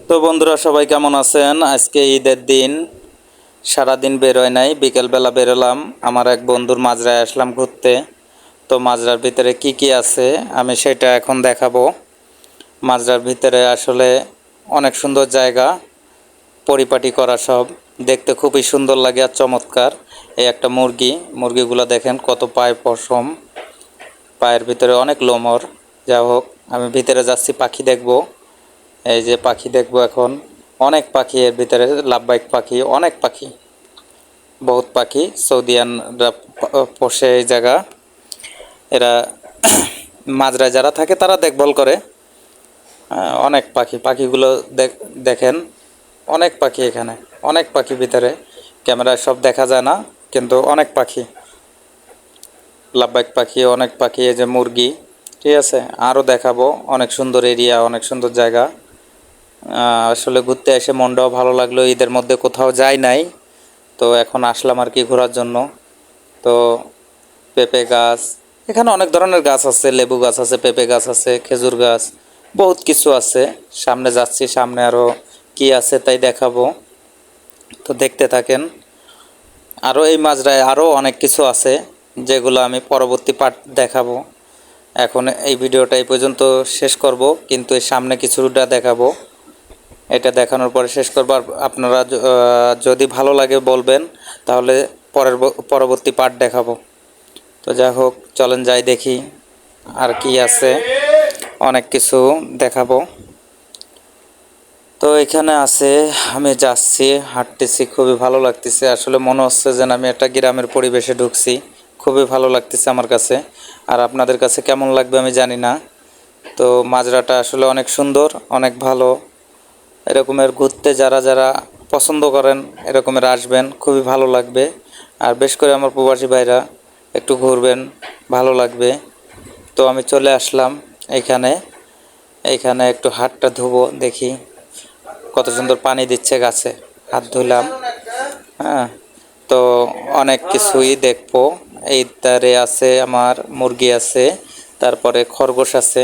তো বন্ধুরা সবাই কেমন আছেন? আজকে ঈদের দিন, সারাদিন বেরোয় নাই, বিকেলবেলা বেরোলাম। আমার এক বন্ধুর মাজরায় আসলাম ঘুরতে। তো মাজরার ভিতরে কি কি আছে আমি সেটা এখন দেখাবো। মাজরার ভিতরে আসলে অনেক সুন্দর জায়গা, পরিপাটি করা সব, দেখতে খুবই সুন্দর লাগে আর চমৎকার। এই একটা মুরগিগুলো দেখেন কত পায়ে পশম, পায়ের ভিতরে অনেক লোমর। যা হোক, আমি ভিতরে যাচ্ছি, পাখি দেখবো। এই যে পাখি দেখবো এখন, অনেক পাখি এর ভিতরে, লাভবাহিক পাখি, অনেক পাখি, বহুত পাখি। সৌদিয়ানরা পোষে এই জায়গা। এরা মাজরায় যারা থাকে তারা দেখভাল করে। অনেক পাখি, পাখিগুলো দেখেন, অনেক পাখি এখানে, অনেক পাখি ভিতরে। ক্যামেরায় সব দেখা যায় না, কিন্তু অনেক পাখি, লাভবাহিক পাখি, অনেক পাখি। এই যে মুরগি, ঠিক আছে, আরও দেখাবো। অনেক সুন্দর এরিয়া, অনেক সুন্দর জায়গা। আসলে ঘুরতে এসে মনটাও ভালো লাগলো। ঈদের মধ্যে কোথাও যাই নাই, তো এখন আসলাম আর কি ঘোরার জন্য। তো পেঁপে গাছ, এখানে অনেক ধরনের গাছ আছে, লেবু গাছ আছে, পেঁপে গাছ আছে, খেজুর গাছ, বহুত কিছু আছে। সামনে যাচ্ছি, সামনে আরও কি আছে তাই দেখাবো, তো দেখতে থাকেন। আরও এই মাজরায় আরও অনেক কিছু আছে, যেগুলো আমি পরবর্তী পার্ট দেখাবো। এখন এই ভিডিওটা এই পর্যন্ত শেষ করব, কিন্তু এর সামনে কিছুটা দেখাবো। এটা দেখানোর পরে শেষ করবো। আর আপনারা যদি ভালো লাগে বলবেন, তাহলে পরবর্তী পার্ট দেখাবো। তো যাই হোক, চলেন যাই দেখি আর কি আছে, অনেক কিছু দেখাবো। তো এখানে আছে, আমি যাচ্ছি, হাঁটতেছি, খুবই ভালো লাগতেছে। আসলে মনে হচ্ছে যেন আমি একটা গ্রামের পরিবেশে ঢুকছি। খুবই ভালো লাগতেছে আমার কাছে। আর আপনাদের কাছে কেমন লাগবে আমি জানি না। তো মাজরাটা আসলে অনেক সুন্দর, অনেক ভালো। এরকমের ঘুরতে যারা যারা পছন্দ করেন, এরকমের আসবেন, খুবই ভালো লাগবে। আর বেশ করে আমার প্রবাসী ভাইরা একটু ঘুরবেন, ভালো লাগবে। তো আমি চলে আসলাম এইখানে। এইখানে একটু হাতটা ধুবো, দেখি কত সুন্দর পানি দিচ্ছে গাছে, হাত ধুলাম। হ্যাঁ, তো অনেক কিছুই দেখবো। এই ধারে আছে আমার মুরগি আছে, তারপরে খরগোশ আছে।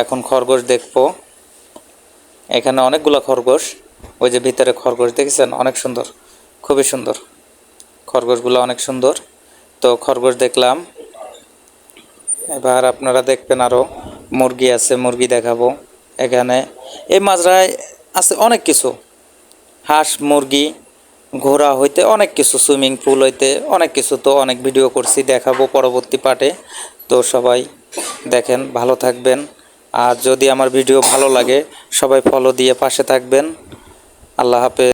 এখন খরগোশ দেখবো। এখানে অনেকগুলো খরগোশ, ওই যে ভিতরে খরগোশ দেখেছেন, অনেক সুন্দর, খুবই সুন্দর। খরগোশগুলো অনেক সুন্দর। তো খরগোশ দেখলাম। এবার আপনারা দেখবেন আরও মুরগি আছে, মুরগি দেখাবো। এখানে এই মাজরায় আছে অনেক কিছু, হাঁস, মুরগি, ঘোড়া হইতে অনেক কিছু, সুইমিং পুল হইতে অনেক কিছু। তো অনেক ভিডিও করছি, দেখাবো পরবর্তী পার্টে। তো সবাই দেখেন, ভালো থাকবেন। আর যদি আমার ভিডিও ভালো লাগে, সবাই ফলো দিয়ে পাশে থাকবেন। আল্লাহ হাফেজ।